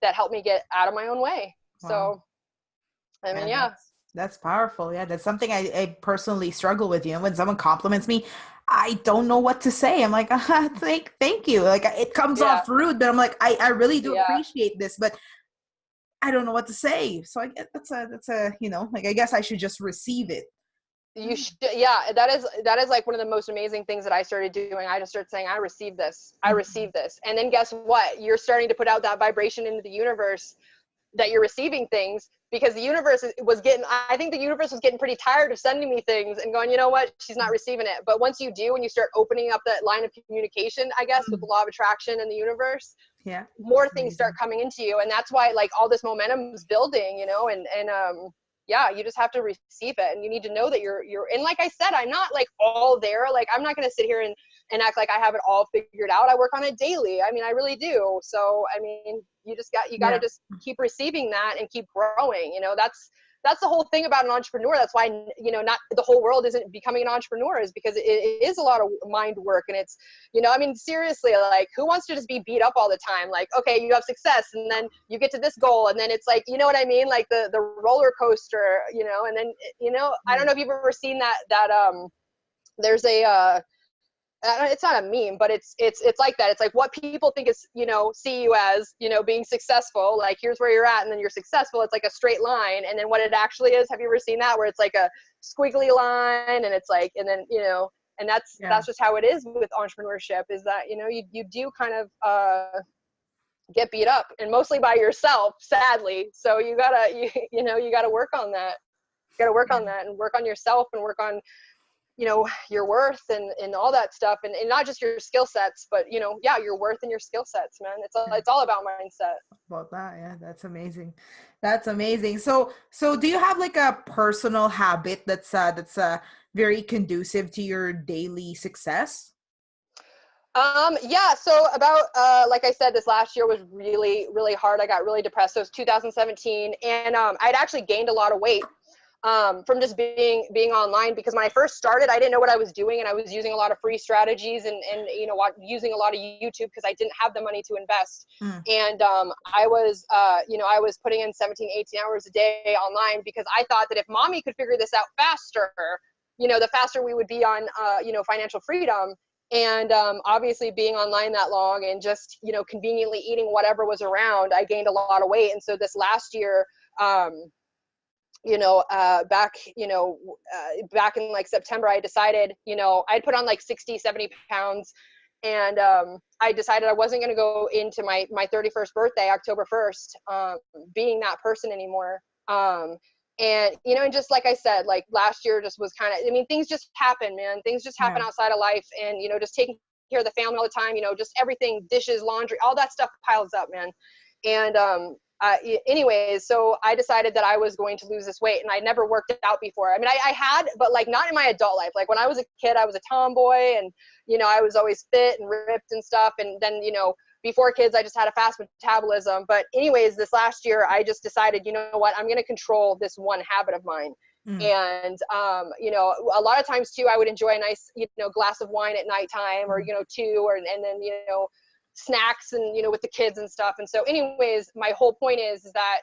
that helped me get out of my own way. Wow. So, I mean, yeah. That's powerful. Yeah, that's something I personally struggle with. When someone compliments me, I don't know what to say. I'm like, thank you. Like, it comes off rude, but I'm like, I really do appreciate this, but I don't know what to say. So I get that's a like, I guess I should just receive it. You should, yeah, that is like one of the most amazing things that I started doing. I just started saying, I received this. I received this. And then guess what? You're starting to put out that vibration into the universe that you're receiving things, because the universe was getting pretty tired of sending me things and going, you know what, she's not receiving it. But once you do, and you start opening up that line of communication, I guess, with the law of attraction and the universe, more things start coming into you. And that's why like all this momentum is building, you just have to receive it, and you need to know that you're, and like I said, I'm not like all there. Like, I'm not going to sit here and act like I have it all figured out. I work on it daily. I mean, I really do. So, I mean, you got to just keep receiving that and keep growing. That's the whole thing about an entrepreneur. That's why, not the whole world isn't becoming an entrepreneur, is because it is a lot of mind work. And it's, I mean, seriously, like, who wants to just be beat up all the time? Like, okay, you have success, and then you get to this goal, and then it's like, you know what I mean? Like the roller coaster, and then, I don't know if you've ever seen that there's a, it's not a meme, but it's like that. It's like what people think is, see you as, being successful. Like, here's where you're at, and then you're successful. It's like a straight line. And then what it actually is, have you ever seen that, where it's like a squiggly line, and it's like, and then, and that's just how it is with entrepreneurship, is that, you do kind of, get beat up, and mostly by yourself, sadly. So you gotta work on that. You gotta work on that, and work on yourself, and work on, your worth and all that stuff, and not just your skill sets, but your worth and your skill sets, man. It's all about mindset. About that. Yeah, that's amazing. So do you have like a personal habit that's very conducive to your daily success? So about, like I said, this last year was really, really hard. I got really depressed. So it was 2017, and I'd actually gained a lot of weight from just being online, because when I first started, I didn't know what I was doing, and I was using a lot of free strategies and using a lot of YouTube, because I didn't have the money to invest. And I was putting in 17, 18 hours a day online, because I thought that if mommy could figure this out faster, the faster we would be on financial freedom. And obviously being online that long and just, you know, conveniently eating whatever was around, I gained a lot of weight. And so this last year, back in like September, I decided, you know, I'd put on like 60, 70 pounds. And I decided I wasn't going to go into my 31st birthday, October 1st, being that person anymore. And, you know, and just like I said, like last year just was kind of, I mean, things just happen, man. Things just happen outside of life. And, you know, just taking care of the family all the time, you know, just everything, dishes, laundry, all that stuff piles up, man. And anyways, so I decided that I was going to lose this weight, and I never worked it out before. I mean, I had, but like not in my adult life. Like when I was a kid, I was a tomboy, and, you know, I was always fit and ripped and stuff. And then, you know, before kids, I just had a fast metabolism. But anyways, this last year, I just decided, you know what, I'm going to control this one habit of mine. And, you know, a lot of times too, I would enjoy a nice, you know, glass of wine at nighttime, or, you know, two, or, and then, you know, snacks and, you know, with the kids and stuff. And so anyways, my whole point is that,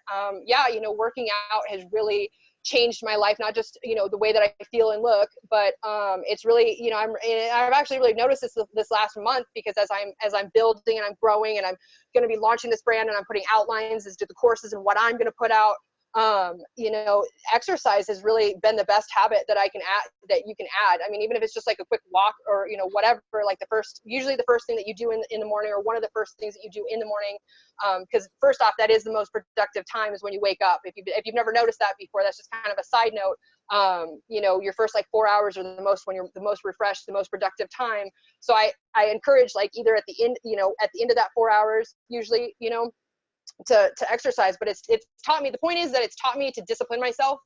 yeah, you know, working out has really changed my life, not just, you know, the way that I feel and look, but it's really, you know, I've actually really noticed this last month, because as I'm building and I'm growing and I'm going to be launching this brand, and I'm putting outlines as to the courses and what I'm going to put out, you know, exercise has really been the best habit that I can add, that you can add. I mean, even if it's just like a quick walk, or, you know, whatever, like usually the first thing that you do in the morning, or one of the first things that you do in the morning. Because first off, that is the most productive time, is when you wake up. If you've never noticed that before, that's just kind of a side note. You know, your first like 4 hours are when you're the most refreshed, the most productive time. So I encourage, like, either at the end, you know, at the end of that 4 hours, usually, you know, to exercise. But it's taught me, the point is that it's taught me to discipline myself.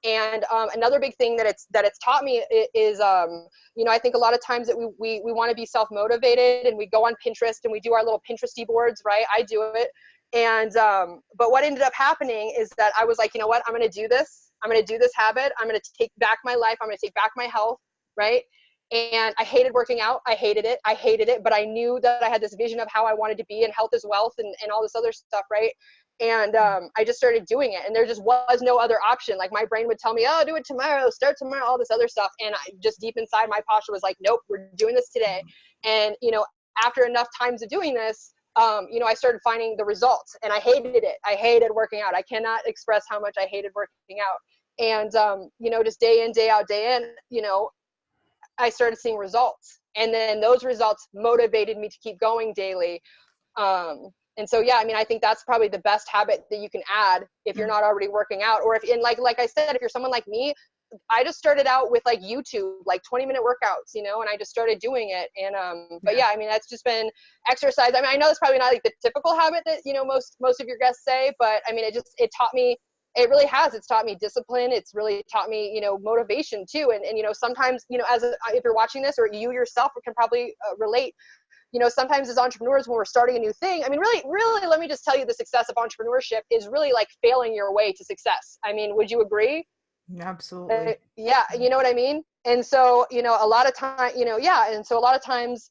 And another big thing that it's taught me is, you know, I think a lot of times that we want to be self-motivated, and we go on Pinterest and we do our little Pinteresty boards, right? I do it. And but what ended up happening is that I was like, you know what, I'm going to do this. I'm going to do this habit. I'm going to take back my life. I'm going to take back my health, right? And I hated working out. I hated it, but I knew that I had this vision of how I wanted to be, and health is wealth, and all this other stuff, right? And I just started doing it, and there just was no other option. Like my brain would tell me, oh, do it tomorrow, start tomorrow, all this other stuff. And I just deep inside, my posture was like, nope, we're doing this today. And, you know, after enough times of doing this, you know, I started finding the results, and I hated it. I hated working out. I cannot express how much I hated working out. And, you know, just day in, day out, day in, you know, I started seeing results, and then those results motivated me to keep going daily. And so, yeah, I mean, I think that's probably the best habit that you can add if you're not already working out, or if, and like I said, if you're someone like me, I just started out with like YouTube, like 20-minute workouts, you know, and I just started doing it. And, but yeah, I mean, that's just been exercise. I mean, I know it's probably not like the typical habit that, you know, most of your guests say, but I mean, it taught me, it really has. It's taught me discipline. It's really taught me, you know, motivation too. And you know, sometimes, you know, if you're watching this, or you yourself can probably relate, you know, sometimes as entrepreneurs, when we're starting a new thing, I mean, really, let me just tell you, the success of entrepreneurship is really like failing your way to success. I mean, would you agree? Absolutely. Yeah. You know what I mean? And so, you know, a lot of time, you know, yeah. And so a lot of times,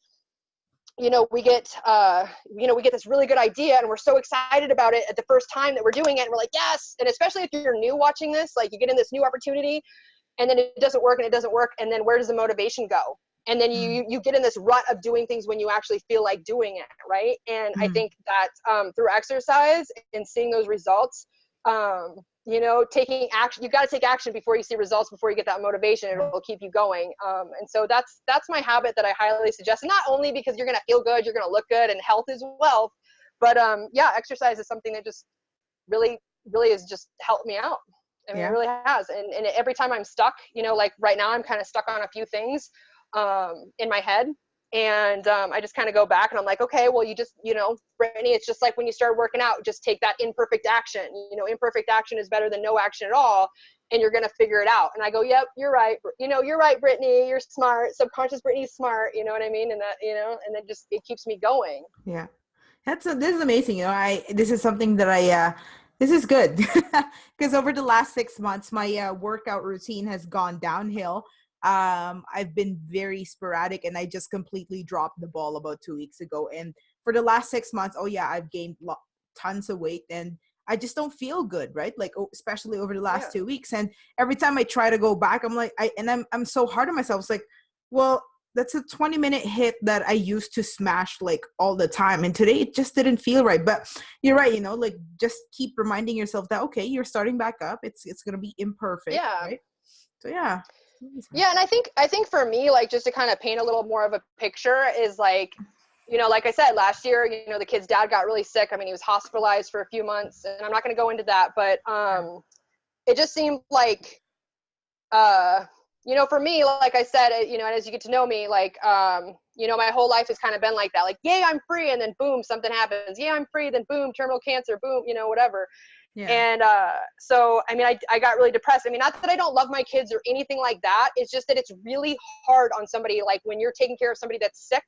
you know, we get this really good idea, and we're so excited about it at the first time that we're doing it. And we're like, yes. And especially if you're new watching this, like you get in this new opportunity, and then it doesn't work, and it doesn't work. And then where does the motivation go? And then you get in this rut of doing things when you actually feel like doing it. Right. And I think that through exercise and seeing those results, you know, taking action, you've got to take action before you see results, before you get that motivation. It'll keep you going. And so that's my habit that I highly suggest. And not only because you're going to feel good, you're going to look good, and health is wealth, but yeah, exercise is something that just really has just helped me out. I mean, it really has. And every time I'm stuck, you know, like right now I'm kind of stuck on a few things in my head. And I just kind of go back, and I'm like, okay, well, you just, you know, Brittany, it's just like when you start working out, just take that imperfect action. You know, imperfect action is better than no action at all, and you're going to figure it out. And I go, yep, you're right. You know, you're right, Brittany, you're smart. Subconscious Brittany's smart. You know what I mean? And that, you know, and then just, it keeps me going. Yeah. This is amazing. You know, this is something that this is good, because over the last 6 months, my workout routine has gone downhill. I've been very sporadic, and I just completely dropped the ball about 2 weeks ago. And for the last 6 months, oh yeah, I've gained tons of weight, and I just don't feel good, right? Like, especially over the last 2 weeks. And every time I try to go back, I'm like, I'm so hard on myself. It's like, well, that's a 20-minute hit that I used to smash like all the time. And today it just didn't feel right. But you're right, like just keep reminding yourself that, okay, you're starting back up. It's going to be imperfect. Yeah. Right. So yeah. Yeah. And I think for me, like, just to kind of paint a little more of a picture is like, like I said, last year, the kid's dad got really sick. I mean, he was hospitalized for a few months, and I'm not going to go into that, but it just seemed like, for me, like I said, and as you get to know me, like, my whole life has kind of been like that, like, yay, I'm free. And then boom, something happens. Yeah, I'm free. Then boom, terminal cancer, boom, whatever. Yeah. And so, I mean, I got really depressed. I mean, not that I don't love my kids or anything like that. It's just that it's really hard on somebody, like when you're taking care of somebody that's sick.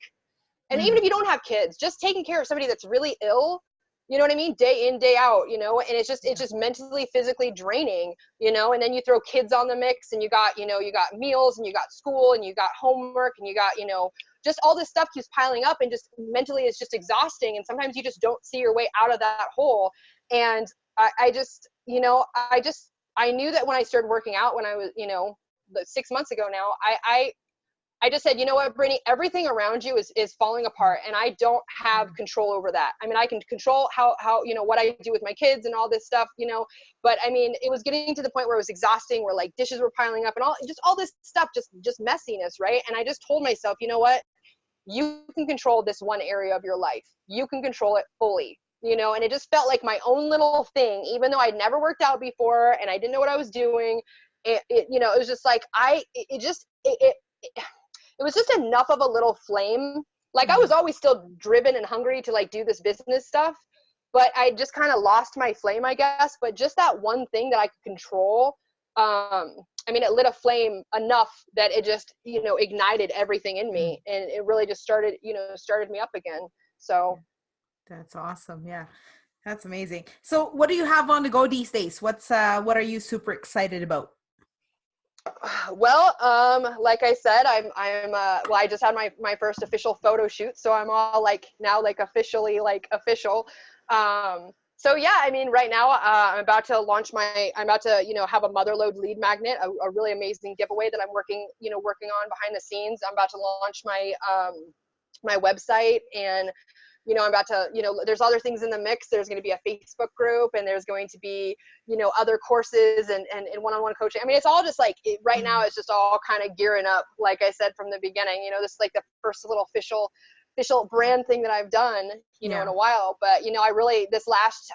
And even if you don't have kids, just taking care of somebody that's really ill, you know what I mean? Day in, day out, and it's just mentally, physically draining, and then you throw kids on the mix, and you got meals, and you got school, and you got homework, and you got, just all this stuff keeps piling up, and just mentally it's just exhausting. And sometimes you just don't see your way out of that hole. And I knew that when I started working out, when I was, 6 months ago now, I just said, you know what, Brittany, everything around you is falling apart, and I don't have control over that. I mean, I can control how what I do with my kids and all this stuff, but I mean, it was getting to the point where it was exhausting, where like dishes were piling up and all this stuff, just messiness, right? And I just told myself, you know what, you can control this one area of your life. You can control it fully, and it just felt like my own little thing, even though I'd never worked out before and I didn't know what I was doing. It was just like, it was just enough of a little flame. Like, I was always still driven and hungry to like do this business stuff, but I just kind of lost my flame, I guess. But just that one thing that I could control, I mean, it lit a flame enough that it just, ignited everything in me, and it really just started me up again. So that's awesome. Yeah, that's amazing. So what do you have on the go these days? What are you super excited about? Well, like I said, I just had my first official photo shoot, so I'm all like now like officially like official. So yeah, I mean, right now, I'm about to have a motherload lead magnet, a really amazing giveaway that I'm working on behind the scenes. I'm about to launch my website, and I'm about to, there's other things in the mix. There's going to be a Facebook group, and there's going to be, other courses and one-on-one coaching. I mean, it's all just like, right now it's just all kind of gearing up. Like I said from the beginning, this is like the first little official brand thing that I've done, in a while. But, I really, this last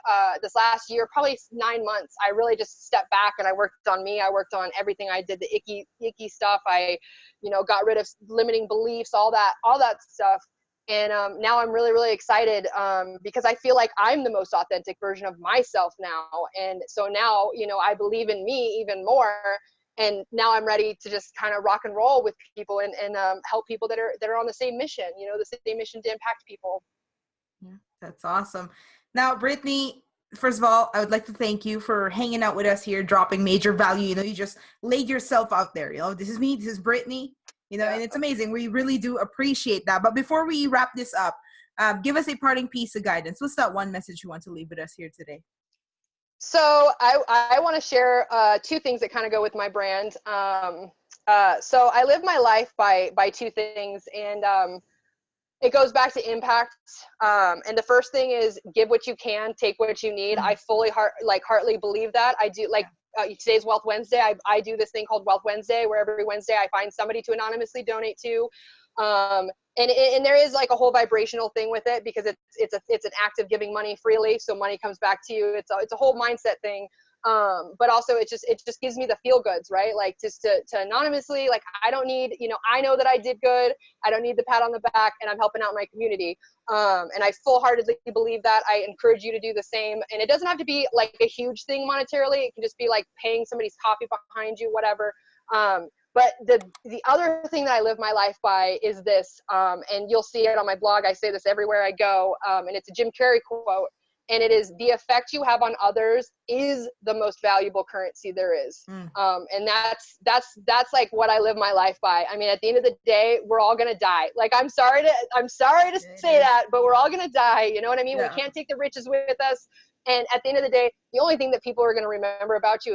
year, probably 9 months, I really just stepped back and I worked on me. I worked on everything. I did the icky stuff. I, got rid of limiting beliefs, all that stuff. And now I'm really, really excited because I feel like I'm the most authentic version of myself now. And so now, I believe in me even more. And now I'm ready to just kind of rock and roll with people and help people that are on the same mission, the same mission to impact people. Yeah, that's awesome. Now, Brittany, first of all, I would like to thank you for hanging out with us here, dropping major value. You just laid yourself out there. This is me, this is Brittany. And it's amazing. We really do appreciate that. But before we wrap this up, give us a parting piece of guidance. What's that one message you want to leave with us here today? So I want to share two things that kind of go with my brand. So I live my life by two things, and it goes back to impact. And the first thing is give what you can, take what you need. I fully heartily believe that. I do today's Wealth Wednesday. I do this thing called Wealth Wednesday, where every Wednesday I find somebody to anonymously donate to. And there is like a whole vibrational thing with it, because it's an act of giving money freely. So money comes back to you. It's a whole mindset thing. But also it just gives me the feel goods, right? Like just to anonymously, like, I don't need, I know that I did good. I don't need the pat on the back, and I'm helping out my community. And I full-heartedly believe that. I encourage you to do the same. And it doesn't have to be like a huge thing monetarily. It can just be like paying somebody's coffee behind you, whatever. But the other thing that I live my life by is this, and you'll see it on my blog. I say this everywhere I go. And it's a Jim Carrey quote. And it is, the effect you have on others is the most valuable currency there is. And that's like what I live my life by. I mean, at the end of the day, we're all going to die. Like, I'm sorry to say that, but we're all going to die. You know what I mean? Yeah. We can't take the riches with us. And at the end of the day, the only thing that people are going to remember about you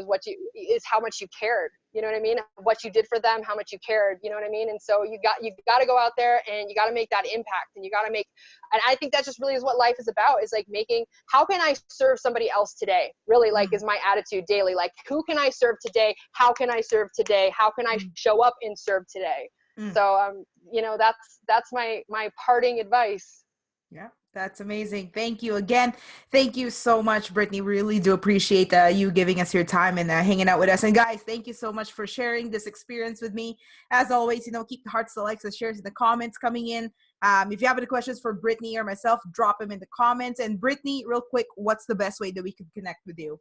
is how much you cared, you know what I mean? What you did for them, how much you cared, you know what I mean? And so you got to go out there and you got to make that impact, and and I think that just really is what life is about, is like making, how can I serve somebody else today? Really, like, is my attitude daily. Like, who can I serve today? How can I serve today? How can I show up and serve today? So, you know, that's my parting advice. Yeah, that's amazing. Thank you again. Thank you so much, Brittany. Really do appreciate you giving us your time and hanging out with us. And guys, thank you so much for sharing this experience with me. As always, you know, keep the hearts, the likes, the shares, and the comments coming in. If you have any questions for Brittany or myself, drop them in the comments. And Brittany, real quick, what's the best way that we can connect with you?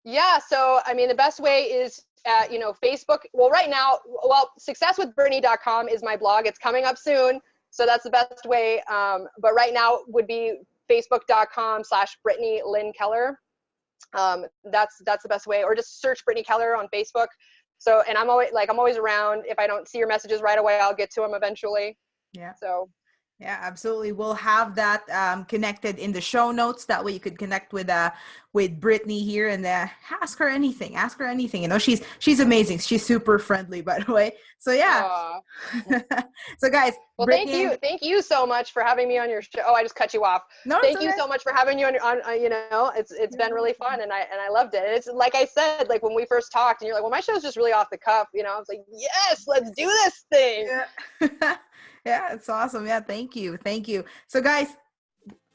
Yeah, so I mean, the best way is, you know, Facebook. Well, right now, successwithbrittany.com is my blog. It's coming up soon, so that's the best way. But right now would be facebook.com/Brittany Lynn Keller. That's the best way, or just search Brittany Keller on Facebook. So, and I'm always around. If I don't see your messages right away, I'll get to them eventually. Yeah. So. Yeah, absolutely. We'll have that connected in the show notes. That way you could connect with Brittany here and ask her anything. Ask her anything. You know, she's amazing. She's super friendly, by the way. So yeah. So guys, well, Brittany, thank you so much for having me on your show. Oh, I just cut you off. No, thank you so much for having you on. You know, it's been really fun, and I loved it. It's like I said, like when we first talked, and you're like, well, my show's just really off the cuff. You know, I was like, yes, let's do this thing. Yeah. Yeah, it's awesome. Yeah, thank you. So guys,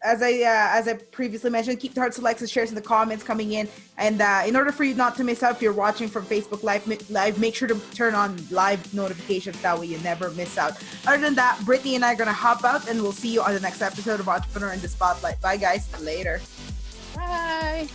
as I previously mentioned, keep the hearts, the likes, and shares in the comments coming in. And in order for you not to miss out, if you're watching from Facebook Live, make sure to turn on live notifications. That way you never miss out. Other than that, Brittany and I are going to hop out, and we'll see you on the next episode of Entrepreneur in the Spotlight. Bye, guys. Later. Bye.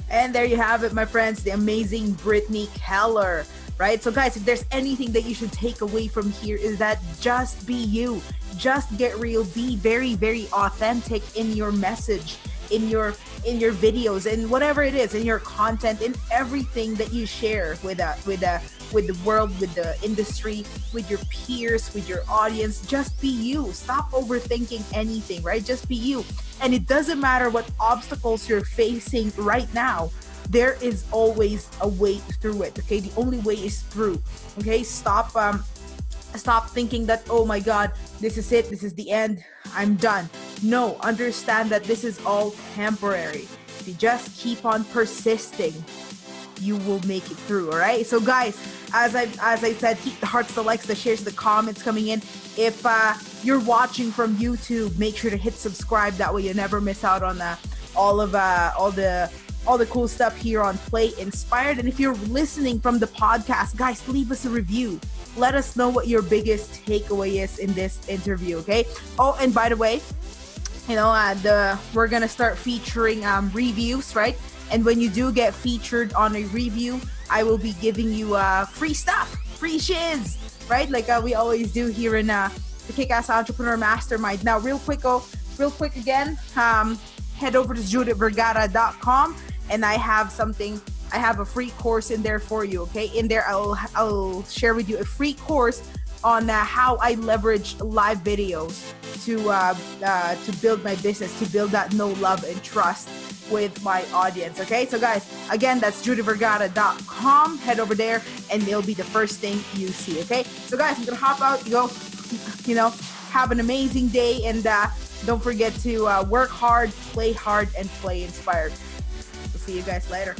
And there you have it, my friends, the amazing Brittany Keller. Right? So guys, if there's anything that you should take away from here, is that just be you. Just get real. Be very, very authentic in your message, in your videos, and whatever it is, in your content, in everything that you share with the world, with the industry, with your peers, with your audience. Just be you. Stop overthinking anything, right? Just be you. And it doesn't matter what obstacles you're facing right now. There is always a way through it. Okay, the only way is through. Okay, stop thinking that, oh my God, this is it, this is the end, I'm done. No, understand that this is all temporary. If you just keep on persisting, you will make it through. All right. So guys, as I said, keep the hearts, the likes, the shares, the comments coming in. If you're watching from YouTube, make sure to hit subscribe. That way you never miss out on all the cool stuff here on Play Inspired. And if you're listening from the podcast, guys, leave us a review. Let us know what your biggest takeaway is in this interview, okay? Oh, and by the way, you know, we're gonna start featuring reviews, right? And when you do get featured on a review, I will be giving you free stuff, free shiz, right? Like we always do here in the Kick-Ass Entrepreneur Mastermind. Now, real quick again, head over to judithvergara.com. And I have a free course in there for you, okay? In there, I'll share with you a free course on how I leverage live videos to build my business, to build that know, love, and trust with my audience, okay? So guys, again, that's judithvergara.com. Head over there, and it'll be the first thing you see, okay? So guys, I'm gonna hop out, go, you know, have an amazing day, and don't forget to work hard, play hard, and play inspired. See you guys later.